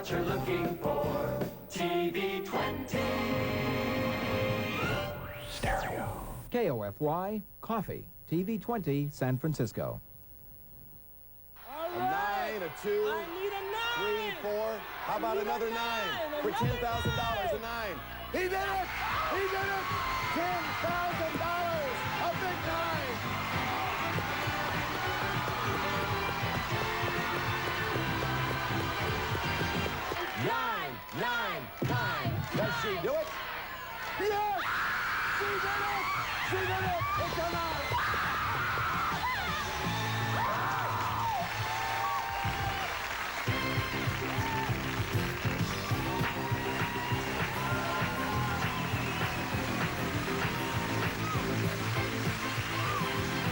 what you're looking for. TV 20. Stereo. KOFY, Coffee, TV 20, San Francisco. A 9, a 2, I need a 9. 3, 4. How about another 9 for $10,000? A 9. He did it! He did it! $10,000! A big 9! Nine. Does she do it? Yes! She did it! She did it! It's a 9!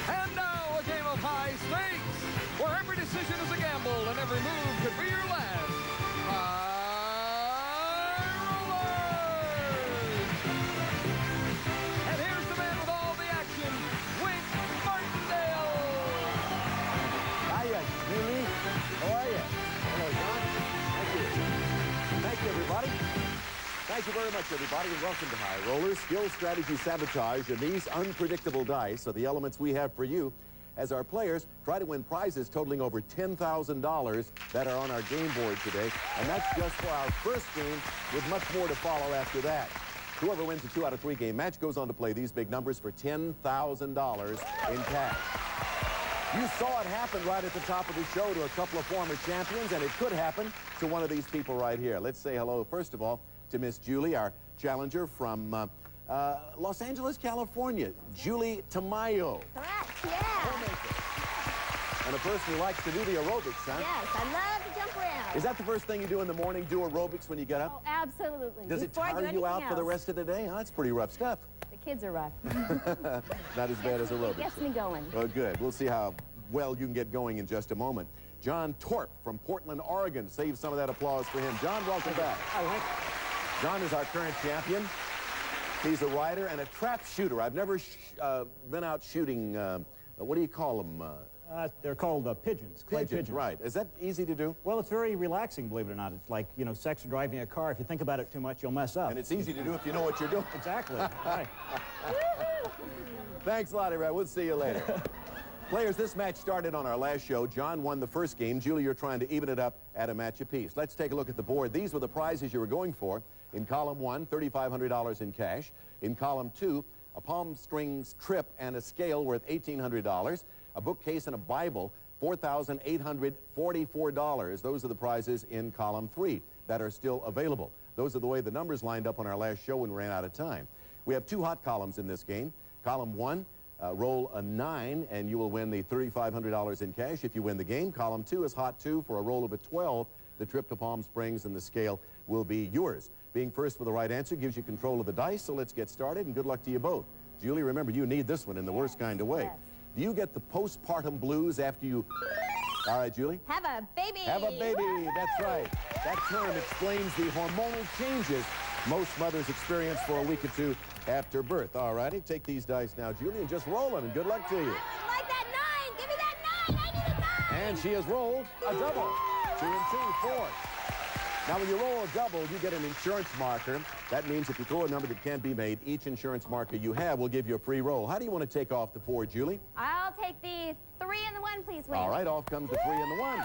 And now a game of high stakes, where every decision is a gamble and every move could be your last. And here's the man with all the action, Wink Martindale. Hiya, Julie. How are you? Hello, John. Thank you. Thank you, everybody. Thank you very much, everybody, and welcome to High Rollers. Skill, strategy, sabotage, and these unpredictable dice are the elements we have for you as our players try to win prizes totaling over $10,000 that are on our game board today. And that's just for our first game, with much more to follow after that. Whoever wins a 2 out of 3 game match goes on to play these big numbers for $10,000 in cash. You saw it happen right at the top of the show to a couple of former champions, and it could happen to one of these people right here. Let's say hello, first of all, to Miss Julie, our challenger from Los Angeles, California. Julie Tamayo. Correct, yeah. And a person who likes to do the aerobics, huh? Yes, I love to jump around. Is that the first thing you do in the morning, do aerobics when you get up? Oh, absolutely. Does it Before I do tire you out anything for the else. rest of the day? Huh? That's pretty rough stuff. The kids are rough. Not as bad as aerobics. Gets me going. Oh, good. We'll see how well you can get going in just a moment. John Torp from Portland, Oregon. Save some of that applause for him. John, welcome back. John is our current champion. He's a rider and a trap shooter. I've never been out shooting, what do you call them? They're called pigeons, clay pigeons. Right. Is that easy to do? Well, it's very relaxing, believe it or not. It's like, you know, sex or driving a car. If you think about it too much, you'll mess up. And it's easy to do if you know what you're doing. Exactly. Right. Thanks a lot, everybody. We'll see you later. Players, this match started on our last show. John won the first game. Julie, you're trying to even it up at a match apiece. Let's take a look at the board. These were the prizes you were going for. In column 1, $3,500 in cash. In column 2, a palm strings trip and a scale worth $1,800. A bookcase and a Bible, $4,844. Those are the prizes in column 3 that are still available. Those are the way the numbers lined up on our last show when we ran out of time. We have 2 hot columns in this game. Column 1, roll a 9 and you will win the $3,500 in cash if you win the game. Column 2 is hot 2 for a roll of a 12. The trip to Palm Springs and the scale will be yours. Being first for the right answer gives you control of the dice, so let's get started, and good luck to you both. Julie, remember, you need this one in the worst kind of way. Yes. Do you get the postpartum blues after you... All right, Julie? Have a baby. Have a baby, that's right. That term explains the hormonal changes most mothers experience for a week or 2 after birth. All righty, take these dice now, Julie, and just roll them, and good luck to you. I would like that 9. Give me that 9. I need a 9. And she has rolled a double. 2 and 2, 4. Now, when you roll a double, you get an insurance marker. That means if you throw a number that can't be made, each insurance marker you have will give you a free roll. How do you want to take off the 4, Julie? I'll take the 3 and the 1, please, Wayne. All right, off comes the 3 and the 1.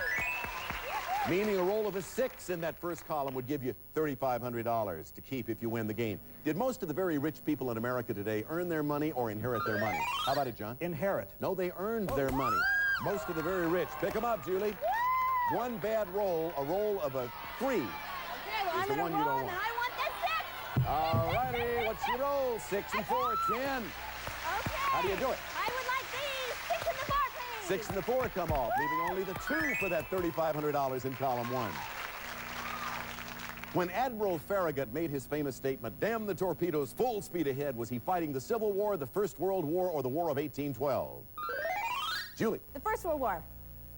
Meaning a roll of a 6 in that first column would give you $3,500 to keep if you win the game. Did most of the very rich people in America today earn their money or inherit their money? How about it, John? Inherit. No, they earned their money. Most of the very rich. Pick them up, Julie. One bad roll, a roll of a 3. Okay, well, I'm the going one to you roll, don't and want. I want that 6. All righty, what's your roll? 6 and 4, 10. Okay. How do you do it? I would like these. 6 and the 4, please. 6 and the 4 come off, leaving only the 2 for that $3,500 in column 1. When Admiral Farragut made his famous statement, "Damn the torpedoes, full speed ahead," was he fighting the Civil War, the First World War, or the War of 1812? Julie. The First World War.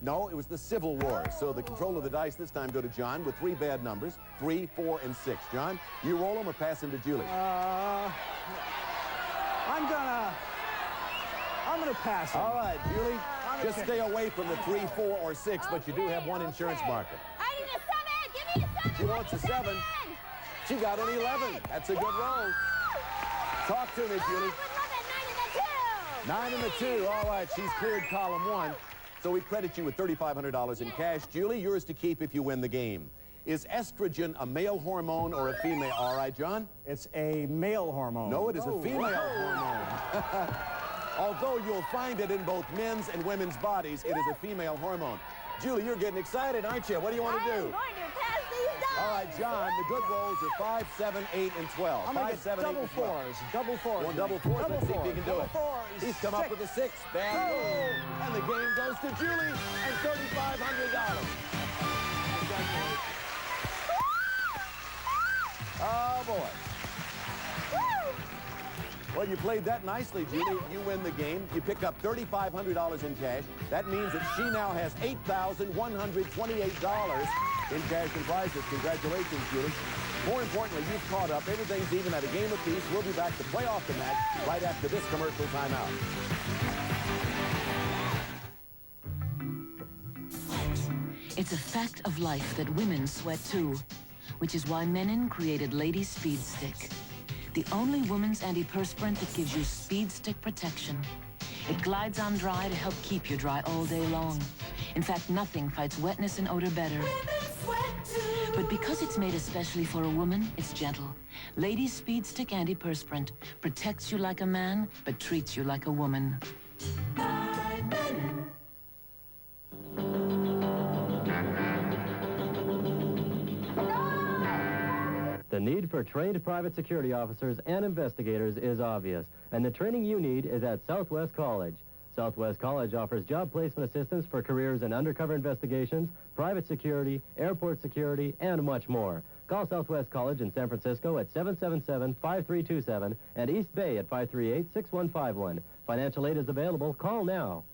No, it was the Civil War. So the control of the dice this time go to John with 3 bad numbers, 3, 4, and 6. John, you roll them or pass them to Julie? I'm gonna pass them. All right, Julie, just stay away from the 3, 4, or 6, but you do have one insurance marker. I need a 7. Give me a 7. She wants a 7. She got an 11. That's a good roll. Talk to me, Julie. 9 and a 2. All right, she's cleared column 1. So we credit you with $3,500 in cash. Julie, yours to keep if you win the game. Is estrogen a male hormone or a female? All right, John? It's a male hormone. No, it is a female hormone. Although you'll find it in both men's and women's bodies, it is a female hormone. Julie, you're getting excited, aren't you? What do you want to do? I'm going to pass these down. All right, John, the good rolls are 5, 7, 8, and 12. I'm going to 5, 7, 8, double and 12. fours. Double fours. Well, double fours. Let's see if he can do it. Fours. He's come up with a 6. Bad roll. And the game goes to Julie and $3,500. Oh, boy. Well, you played that nicely, Julie. You win the game. You pick up $3,500 in cash. That means that she now has $8,128 in cash and prizes. Congratulations, Julie. More importantly, you've caught up. Everything's even at a game apiece. We'll be back to play off the match right after this commercial timeout. It's a fact of life that women sweat too, which is why Menon created Lady Speed Stick, the only women's antiperspirant that gives you speed stick protection. It glides on dry to help keep you dry all day long. In fact, nothing fights wetness and odor better. But because it's made especially for a woman, it's gentle. Lady Speed Stick Antiperspirant protects you like a man, but treats you like a woman. The need for trained private security officers and investigators is obvious, and the training you need is at Southwest College. Southwest College offers job placement assistance for careers in undercover investigations, private security, airport security, and much more. Call Southwest College in San Francisco at 777-5327 and East Bay at 538-6151. Financial aid is available. Call now.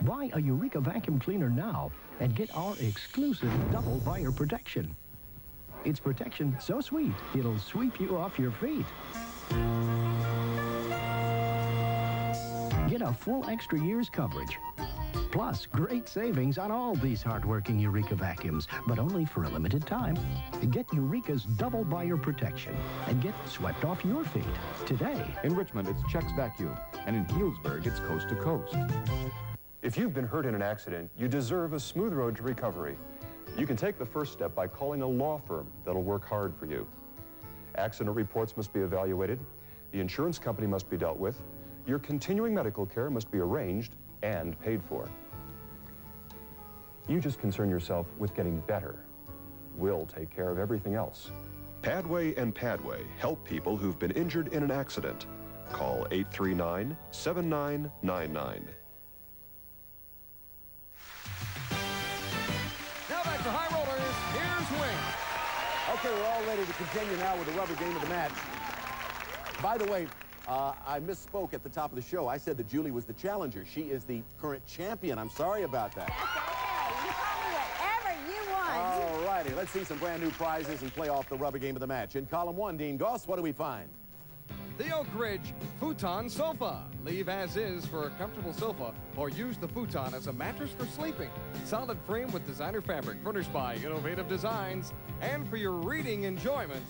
Buy a Eureka vacuum cleaner now and get our exclusive double buyer protection. It's protection so sweet, it'll sweep you off your feet. Get a full extra year's coverage. Plus, great savings on all these hardworking Eureka vacuums, but only for a limited time. Get Eureka's double buyer protection and get swept off your feet today. In Richmond, it's Chex Vacuum, and in Healdsburg, it's Coast to Coast. If you've been hurt in an accident, you deserve a smooth road to recovery. You can take the first step by calling a law firm that'll work hard for you. Accident reports must be evaluated, the insurance company must be dealt with, your continuing medical care must be arranged and paid for. You just concern yourself with getting better. We'll take care of everything else. Padway and Padway help people who've been injured in an accident. Call 839-7999. Now back to High Rollers. Here's Wing. Okay, we're all ready to continue now with the rubber game of the match. By the way, I misspoke at the top of the show. I said that Julie was the challenger. She is the current champion. I'm sorry about that. That's okay. You call me whatever you want. All righty, let's see some brand new prizes and play off the rubber game of the match. In column 1, Dean Goss, what do we find? The Oak Ridge Futon Sofa. Leave as is for a comfortable sofa, or use the futon as a mattress for sleeping. Solid frame with designer fabric, furnished by innovative designs. And for your reading enjoyment,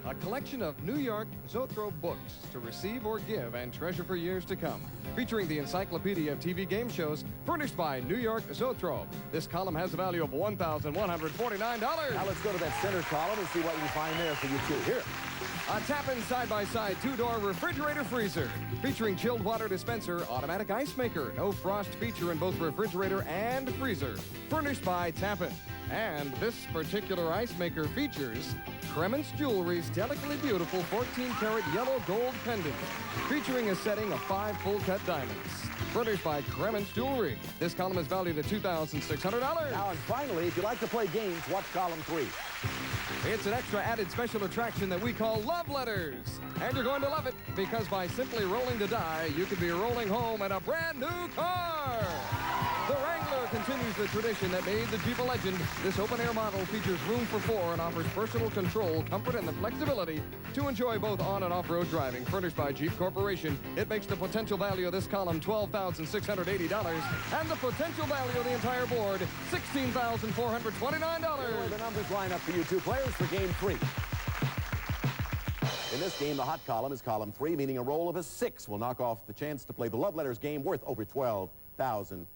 a collection of New York Zoetrope books to receive or give and treasure for years to come. Featuring the encyclopedia of TV game shows, furnished by New York Zoetrope. This column has a value of $1,149. Now let's go to that center column and see what we find there for you two. Here. A Tappan side-by-side two-door refrigerator freezer featuring chilled water dispenser, automatic ice maker, no frost feature in both refrigerator and freezer, furnished by Tappan. And this particular ice maker features Krementz Jewelry's delicately beautiful 14-karat yellow gold pendant featuring a setting of 5 full-cut diamonds. Furnished by Krementz Jewelry. This column is valued at $2,600. Now, and finally, if you like to play games, watch column 3. It's an extra added special attraction that we call Love Letters. And you're going to love it, because by simply rolling the die, you could be rolling home in a brand new car. The Wrangler continues the tradition that made the Jeep a legend. This open-air model features room for four and offers personal control, comfort, and the flexibility to enjoy both on- and off-road driving. Furnished by Jeep Corporation, it makes the potential value of this column $12,680, and the potential value of the entire board $16,429. The numbers line up for you two players for game 3. In this game, the hot column is column 3, meaning a roll of a 6 will knock off the chance to play the Love Letters game worth over $12,000.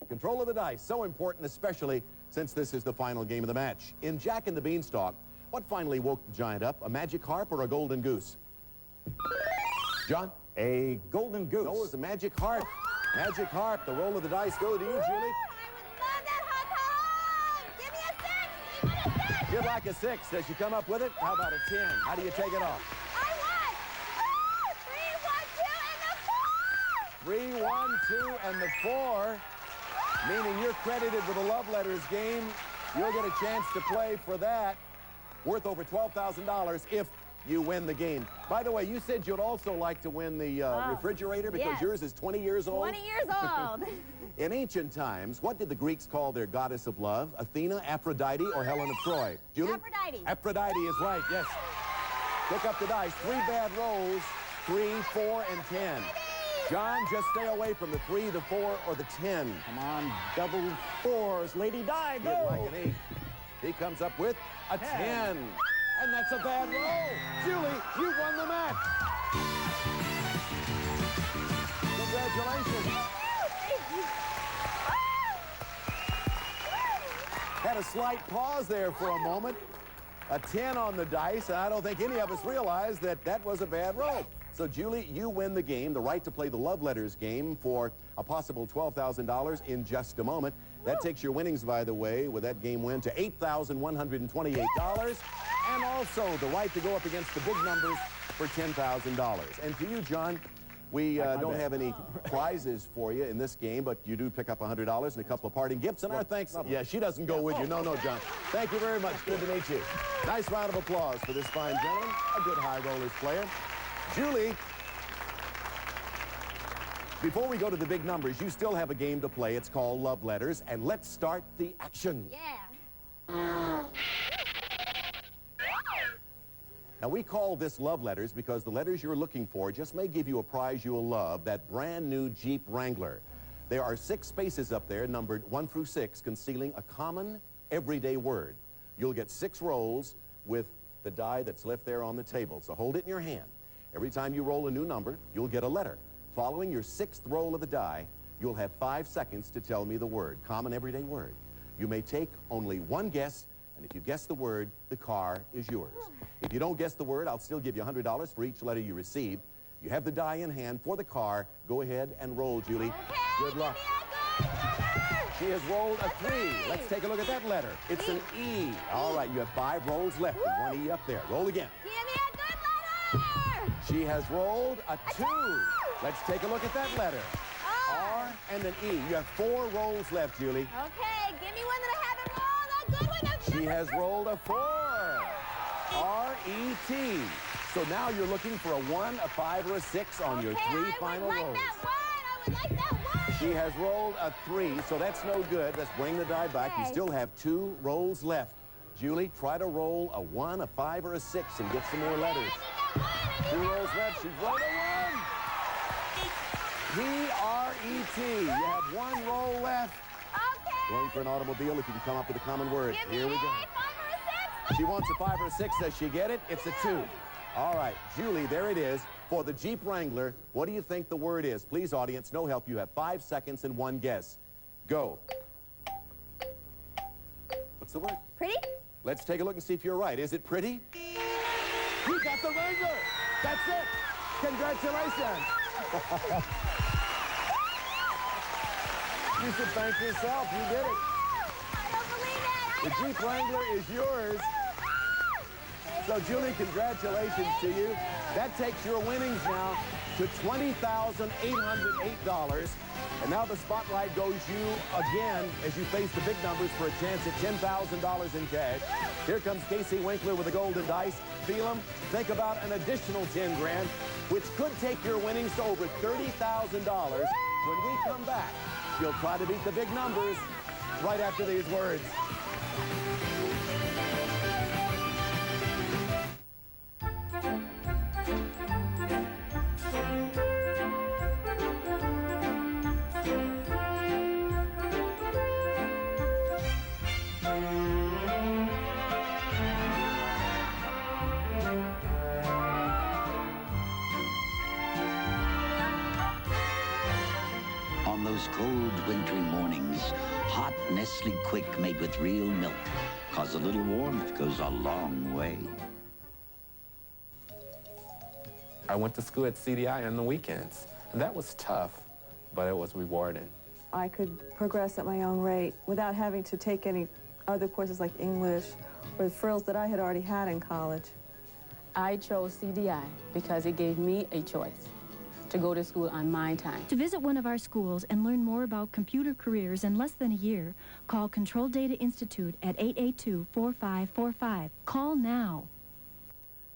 Control of the dice, so important, especially since this is the final game of the match. In Jack and the Beanstalk, what finally woke the giant up, a magic harp or a golden goose? John? A golden goose. No, it's a magic harp. Magic harp. The roll of the dice go to you, Julie. I would love that hot column. Give me a 6. Even a 6. You'd like a 6. Does she come up with it? How about a 10? How do you take it off? I won. 3, 1, 2, and the 4. 3, 1, 2, and the 4, meaning you're credited with the Love Letters game. You'll get a chance to play for that, worth over $12,000 if you win the game. By the way, you said you'd also like to win the refrigerator because yes. yours is 20 years old. 20 years old. In ancient times, what did the Greeks call their goddess of love? Athena, Aphrodite, or Helen of Troy? Julie? Aphrodite. Aphrodite is right, yes. Pick up the dice. 3 bad rolls, 3, 4, and 10. John, just stay away from the 3, the 4, or the 10. Come on, double 4s. Lady Di, go. Like an 8. He comes up with a 10. And that's a bad roll. Julie, you won the match. Congratulations. Had a slight pause there for a moment. A 10 on the dice, and I don't think any of us realized that that was a bad roll. So, Julie, you win the game, the right to play the Love Letters game for a possible $12,000 in just a moment. That takes your winnings, by the way, with that game win to $8,128, and also the right to go up against the big numbers for $10,000. And to you, John, we don't have any prizes for you in this game, but you do pick up $100 and a couple of parting gifts, and our thanks. Yeah, she doesn't go with you. No, John. Thank you very much. Good to meet you. Nice round of applause for this fine gentleman, a good high rollers player. Julie, before we go to the big numbers, you still have a game to play. It's called Love Letters, and let's start the action. Yeah. Now, we call this Love Letters because the letters you're looking for just may give you a prize you'll love, that brand new Jeep Wrangler. There are 6 spaces up there, numbered 1 through 6, concealing a common, everyday word. You'll get 6 rolls with the die that's left there on the table, so hold it in your hand. Every time you roll a new number, you'll get a letter. Following your 6th roll of the die, you'll have 5 seconds to tell me the word, common everyday word. You may take only one guess, and if you guess the word, the car is yours. If you don't guess the word, I'll still give you $100 for each letter you receive. You have the die in hand for the car. Go ahead and roll, Julie. Okay, good luck. She has rolled a 3. Let's take a look at that letter. It's an E. All right, you have 5 rolls left and 1 E up there. Roll again. Give me a good letter. She has rolled a 2. Let's take a look at that letter. R and an E. You have 4 rolls left, Julie. Okay, give me one that I haven't rolled. A good one. She has rolled a 4. R-E-T. So now you're looking for a 1, a 5, or a 6 on your 3 final rolls. I would like that one. She has rolled a 3, so that's no good. Let's bring the die back. You still have 2 rolls left. Julie, try to roll a 1, a 5, or a 6 and get some more letters. 2 rolls left. She's rolled a 1. P-R-E-T. You have 1 roll left. Okay. Going for an automobile if you can come up with a common word. Give me Here we go. 5 or a 6. She wants a 5 or a 6. Does she get it? It's a 2. All right, Julie, there it is. For the Jeep Wrangler, what do you think the word is? Please, audience, no help. You have 5 seconds and 1 guess. Go. What's the word? Pretty? Let's take a look and see if you're right. Is it pretty? You got the Wrangler. That's it. Congratulations. You should thank yourself. You did it. I don't believe it. The Jeep Wrangler is yours. So, Julie, congratulations to you. That takes your winnings now to $20,808. And now the spotlight goes you again as you face the big numbers for a chance at $10,000 in cash. Here comes Casey Winkler with the golden dice. Feel them. Think about an additional 10 grand, which could take your winnings to over $30,000 when we come back She'll try to beat the big numbers right after these words. On those cold, wintry mornings, hot Nestle Quick made with real milk, 'cause a little warmth goes a long way. I went to school at CDI on the weekends, and that was tough, but it was rewarding. I could progress at my own rate without having to take any other courses like English or the frills that I had already had in college. I chose CDI because it gave me a choice to go to school on my time. To visit one of our schools and learn more about computer careers in less than a year, call Control Data Institute at 882-4545. Call now.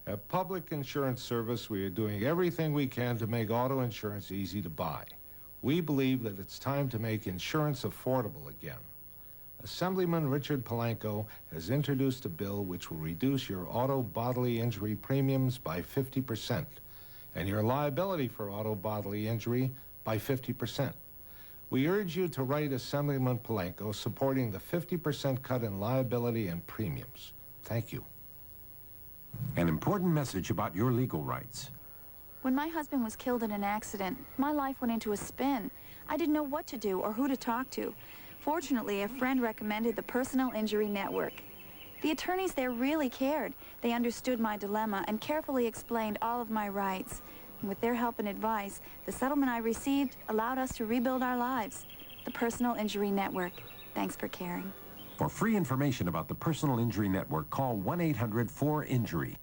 At Public Insurance Service, we are doing everything we can to make auto insurance easy to buy. We believe that it's time to make insurance affordable again. Assemblyman Richard Polanco has introduced a bill which will reduce your auto bodily injury premiums by 50%. And your liability for auto bodily injury by 50%. We urge you to write Assemblyman Polanco supporting the 50% cut in liability and premiums. Thank you. An important message about your legal rights. When my husband was killed in an accident, my life went into a spin. I didn't know what to do or who to talk to. Fortunately, a friend recommended the Personal Injury Network. The attorneys there really cared. They understood my dilemma and carefully explained all of my rights. And with their help and advice, the settlement I received allowed us to rebuild our lives. The Personal Injury Network. Thanks for caring. For free information about the Personal Injury Network, call 1-800-4INJURY.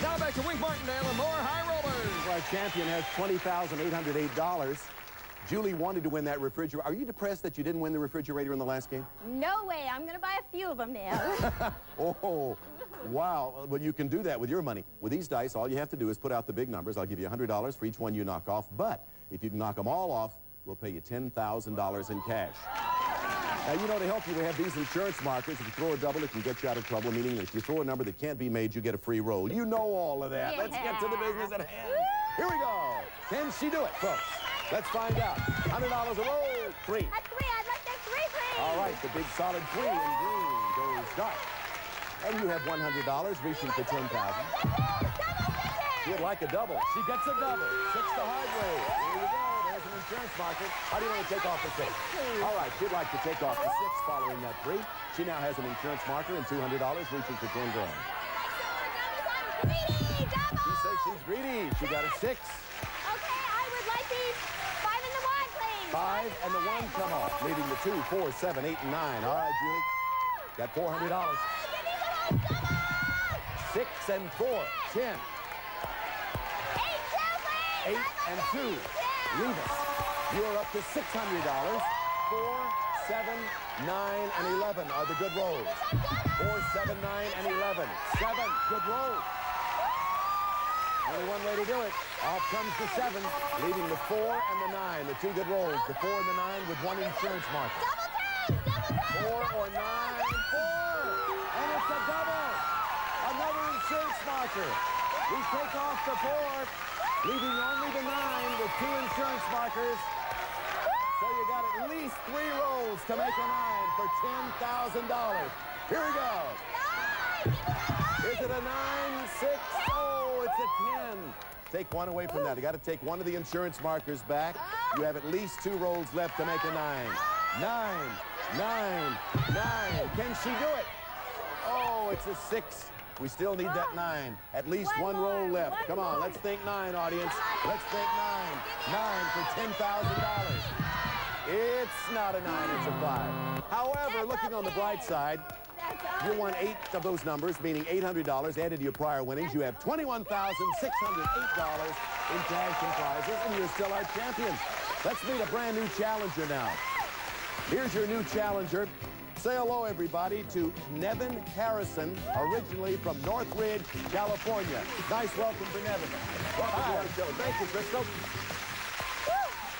Now back to Wink Martindale and more High Rollers. Our champion has $20,808. Julie wanted to win that refrigerator. Are you depressed that you didn't win the refrigerator in the last game? No way. I'm going to buy a few of them now. Oh, wow. Well, you can do that with your money. With these dice, all you have to do is put out the big numbers. I'll give you $100 for each one you knock off. But if you can knock them all off, we'll pay you $10,000 in cash. Now, you know, to help you, we have these insurance markers. If you throw a double, it can get you out of trouble, meaning if you throw a number that can't be made, you get a free roll. You know all of that. Yeah. Let's get to the business at hand. Here we go. Can she do it, folks? Let's find out. $100 a roll. Three. A three. I'd like that three, please. All right, the big solid three in green goes dark. And you have $100 reaching for $10,000. You'd like a double. She gets a double. Six the hard way. Here you go. There's an insurance marker. How do you want to take off the six? All right, she'd like to take off the six following that three. She now has an insurance marker and $200 reaching for $10 grand. Greedy, double. She says she's greedy. She got a six. Okay, I would like these 5 and the 1, please. 5 and the 1 come off, leaving the 2, 4, 7, 8, and 9. All right, Julie. Got $400. 6 and 4, 10. 8 and 2. Leave us. You're up to $600. 4, 7, 9, and 11 are the good rolls. 4, 7, 9, and 11. 7 good rolls. Only one way to do it. Off comes the 7, leaving the 4 and the 9, the two good rolls. The 4 and the 9 with one insurance marker. 4 or 9, 4. And it's a double. Another insurance marker. We take off the 4, leaving only the 9 with two insurance markers. So you got at least 3 rolls to make a 9 for $10,000. Here we go. Is it a 9, 6? Oh, it's a 10. Take one away from that. You got to take one of the insurance markers back. You have at least 2 rolls left to make a 9. 9, 9, 9. Can she do it? Oh, it's a 6. We still need that 9. At least one roll left. Come on, let's think 9, audience. Let's think 9. 9 for $10,000. It's not a 9, it's a 5. However, looking on the bright side, you won 8 of those numbers, meaning $800 added to your prior winnings. You have $21,608 in cash and prizes, and you're still our champion. Let's meet a brand new challenger now. Here's your new challenger. Say hello, everybody, to Nevin Harrison, originally from Northridge, California. Nice welcome for Nevin. Welcome to our show. Thank you, Crystal.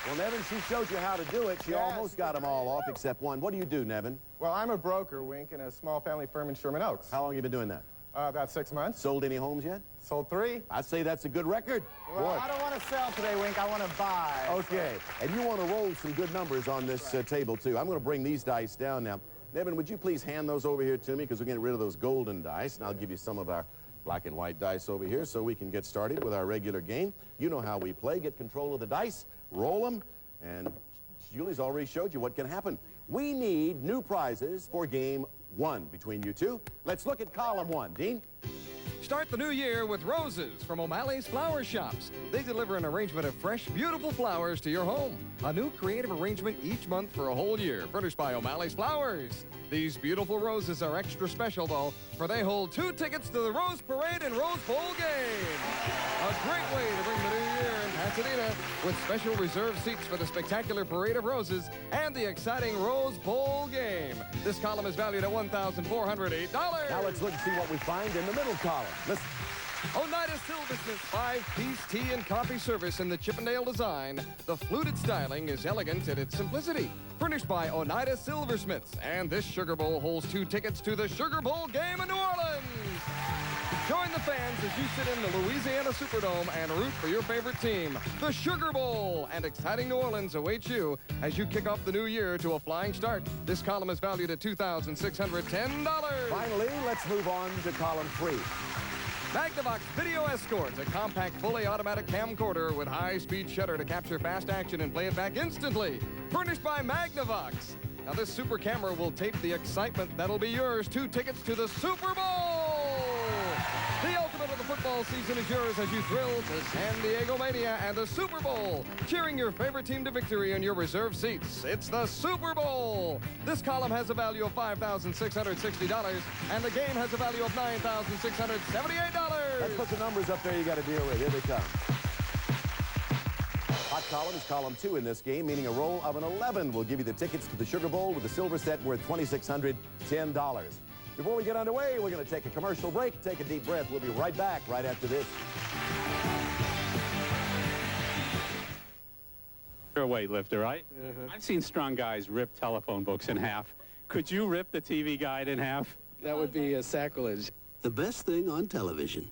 Well, Nevin, she showed you how to do it. She almost got them all off except one. What do you do, Nevin? Well, I'm a broker, Wink, in a small family firm in Sherman Oaks. How long have you been doing that? About 6 months. Sold any homes yet? Sold 3. I'd say that's a good record. Well, Boy. I don't want to sell today, Wink. I want to buy. Okay. And you want to roll some good numbers on this table, too. I'm going to bring these dice down now. Nevin, would you please hand those over here to me, because we're getting rid of those golden dice, and I'll give you some of our black and white dice over here so we can get started with our regular game. You know how we play. Get control of the dice, roll them, and Julie's already showed you what can happen. We need new prizes for game 1 between you two. Let's look at column 1. Dean? Start the new year with roses from O'Malley's Flower Shops. They deliver an arrangement of fresh, beautiful flowers to your home. A new creative arrangement each month for a whole year, furnished by O'Malley's Flowers. These beautiful roses are extra special, though, for they hold 2 tickets to the Rose Parade and Rose Bowl game. A great way to bring the new year in Pasadena, with special reserved seats for the spectacular Parade of Roses and the exciting Rose Bowl game. This column is valued at $1,408. Now let's look and see what we find in the middle column. Listen. Oneida Silversmith's 5-piece tea and coffee service in the Chippendale design. The fluted styling is elegant in its simplicity. Furnished by Oneida Silversmiths. And this Sugar Bowl holds 2 tickets to the Sugar Bowl game in New Orleans. Join the fans as you sit in the Louisiana Superdome and root for your favorite team. The Sugar Bowl and exciting New Orleans awaits you as you kick off the new year to a flying start. This column is valued at $2,610. Finally, let's move on to column 3. Magnavox Video Escort, a compact, fully automatic camcorder with high-speed shutter to capture fast action and play it back instantly. Furnished by Magnavox. Now, this super camera will tape the excitement that'll be yours. 2 tickets to the Super Bowl! The ultimate of the football season is yours as you thrill to San Diego Mania and the Super Bowl, cheering your favorite team to victory in your reserved seats. It's the Super Bowl. This column has a value of $5,660, and the game has a value of $9,678. Let's put the numbers up there you got to deal with. Here they come. Hot column is column 2 in this game, meaning a roll of an 11 will give you the tickets to the Sugar Bowl with a silver set worth $2,610. Before we get underway, we're going to take a commercial break. Take a deep breath. We'll be right back right after this. You're a weightlifter, right? I've seen strong guys rip telephone books in half. Could you rip the TV guide in half? That would be a sacrilege. The best thing on television.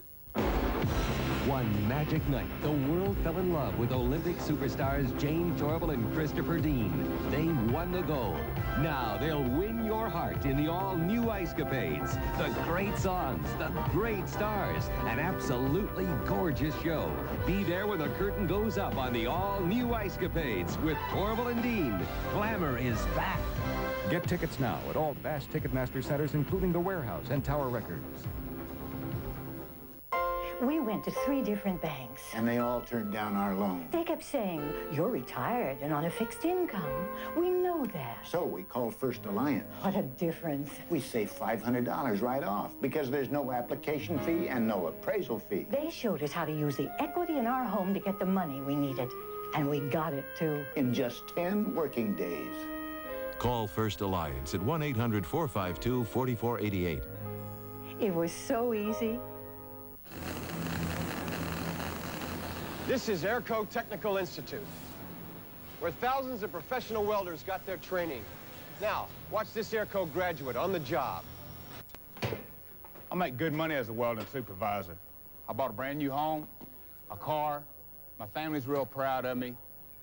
One magic night, the world fell in love with Olympic superstars Jane Thorville and Christopher Dean. They won the gold. Now they'll win your heart in the all-new Ice-Capades. The great songs, the great stars, an absolutely gorgeous show. Be there when the curtain goes up on the all-new Ice-Capades with Thorville and Dean. Glamour is back. Get tickets now at all Bass Ticketmaster centers, including the Warehouse and Tower Records. We went to 3 different banks. And they all turned down our loan. They kept saying, you're retired and on a fixed income. We know that. So we called First Alliance. What a difference. We saved $500 right off because there's no application fee and no appraisal fee. They showed us how to use the equity in our home to get the money we needed. And we got it, too. In just 10 working days. Call First Alliance at 1-800-452-4488. It was so easy. This is Airco Technical Institute, where thousands of professional welders got their training. Now, watch this Airco graduate on the job. I make good money as a welding supervisor. I bought a brand new home, a car. My family's real proud of me.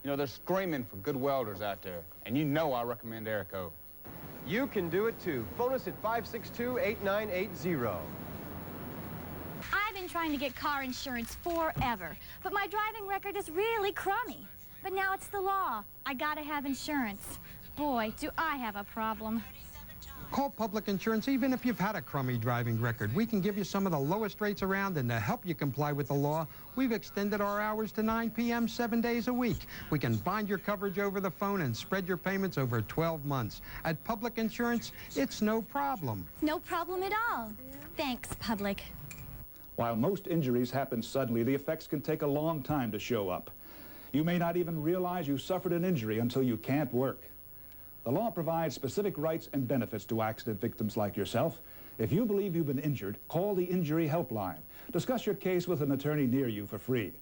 You know, they're screaming for good welders out there, and you know I recommend Airco. You can do it too. Phone us at 562-8980. I've been trying to get car insurance forever, but my driving record is really crummy. But now it's the law. I gotta have insurance. Boy, do I have a problem. Call Public Insurance even if you've had a crummy driving record. We can give you some of the lowest rates around, and to help you comply with the law, we've extended our hours to 9 p.m. 7 days a week. We can bind your coverage over the phone and spread your payments over 12 months. At Public Insurance, it's no problem. No problem at all. Thanks, Public. While most injuries happen suddenly, the effects can take a long time to show up. You may not even realize you suffered an injury until you can't work. The law provides specific rights and benefits to accident victims like yourself. If you believe you've been injured, call the Injury Helpline. Discuss your case with an attorney near you for free.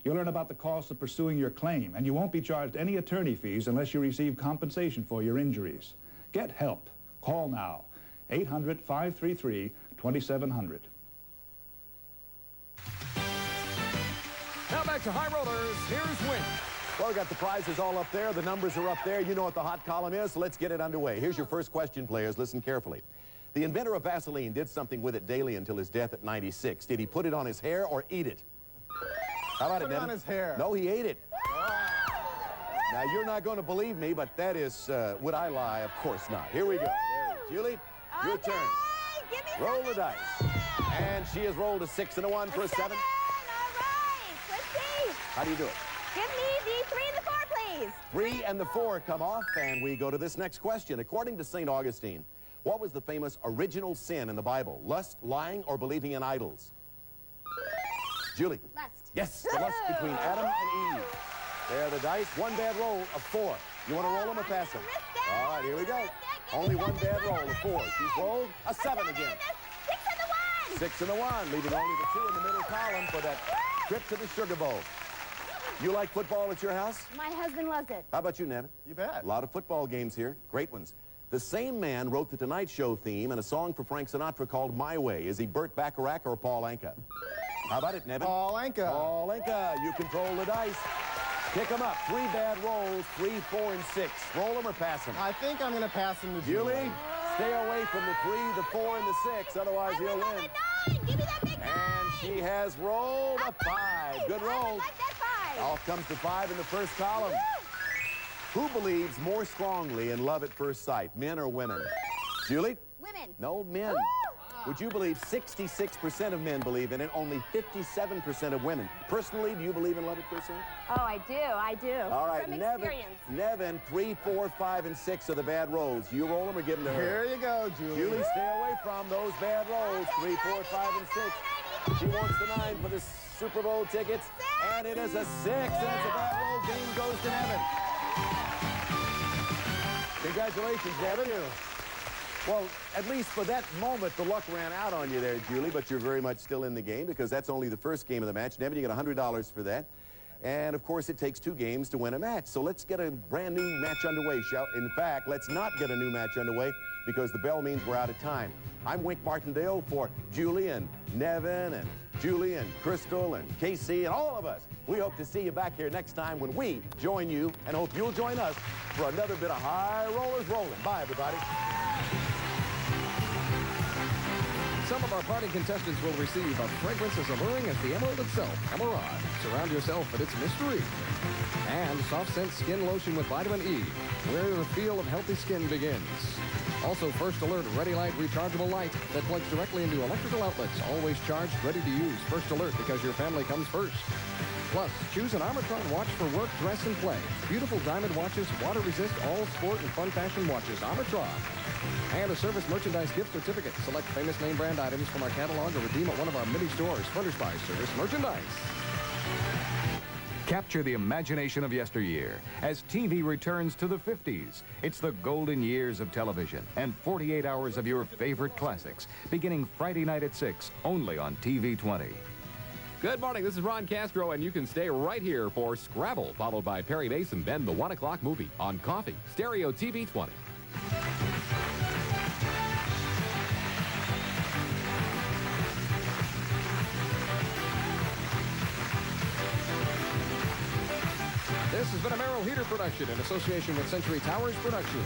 You'll learn about the cost of pursuing your claim, and you won't be charged any attorney fees unless you receive compensation for your injuries. Get help. Call now. 800-533-2700. Now back to High Rollers. Here's Win. Well, we got the prizes all up there. The numbers are up there. You know what the hot column is. So let's get it underway. Here's your first question, players. Listen carefully. The inventor of Vaseline did something with it daily until his death at 96. Did he put it on his hair or eat it? How about it, Nevin? On his hair. No, he ate it. Now, you're not going to believe me, but that is, would I lie? Of course not. Here we go. Julie, your turn. Give me Roll the dice. And she has rolled a 6 and a 1 for a 7. All right. Let's see. How do you do it? Give me the 3 and the 4, please. 3 and the 4 come off, and we go to this next question. According to St. Augustine, what was the famous original sin in the Bible? Lust, lying, or believing in idols? Julie. Lust. Yes, the lust between Adam and Eve. There are the dice. One bad roll of 4. You want to roll them or pass them? All right, here we go. Only one bad roll of 4. She's rolled a 7 again. 6 and the 1. 6 and the 1, leaving only the 2 in the middle column for that trip to the Sugar Bowl. You like football at your house? My husband loves it. How about you, Nevin? You bet. A lot of football games here. Great ones. The same man wrote the Tonight Show theme and a song for Frank Sinatra called My Way. Is he Burt Bacharach or Paul Anka? How about it, Nevin? Paul Anka. Paul Anka. You control the dice. Pick them up. 3 bad rolls, 3, 4, and 6. Roll them or pass them? I think I'm going to pass him to Julie, stay away from the 3, the 4, and the 6. Otherwise, you'll win. 9. Give me that big 9. And she has rolled a 5. Good roll. Like that 5. Off comes the 5 in the first column. Who believes more strongly in love at first sight, men or women? Julie? Women. No, men. Would you believe 66% of men believe in it, only 57% of women? Personally, do you believe in love at first sight? Oh, I do. All right, From Nevin, experience. Nevin, 3, 4, 5, and 6 are the bad rolls. You roll them or give them to her? Here you go, Julie. Julie, stay away from those bad rolls. 3, 4, 5, and 6. She wants the 9 for the Super Bowl tickets, and it is a 6, and it's a bad roll. Game goes to Nevin. Congratulations, Nevin. Well, at least for that moment, the luck ran out on you there, Julie, but you're very much still in the game because that's only the first game of the match. Nevin, you get $100 for that. And, of course, it takes 2 games to win a match. So let's get a brand new match underway, In fact, let's not get a new match underway because the bell means we're out of time. I'm Wink Martindale for Julie and Nevin and Julie and Crystal and Casey and all of us. We hope to see you back here next time when we join you and hope you'll join us for another bit of High Rollers Rolling. Bye, everybody. Some of our party contestants will receive a fragrance as alluring as the emerald itself, Emerald. Surround yourself with its mystery. And soft scent skin lotion with vitamin E, where the feel of healthy skin begins. Also, First Alert Ready Light rechargeable light that plugs directly into electrical outlets, always charged, ready to use. First Alert, because your family comes first. Plus, choose an Armatron watch for work, dress, and play. Beautiful diamond watches, water resist, all sport and fun fashion watches. Armatron. And a service merchandise gift certificate. Select famous name brand items from our catalog or redeem at one of our many stores. Furnished by Service Merchandise. Capture the imagination of yesteryear as TV returns to the 50s. It's the golden years of television and 48 hours of your favorite classics, beginning Friday night at 6, only on TV 20. Good morning, this is Ron Castro, and you can stay right here for Scrabble, followed by Perry Mason, then the 1 o'clock movie on Coffee, Stereo TV 20. This has been a Merrill Heater production in association with Century Towers Productions.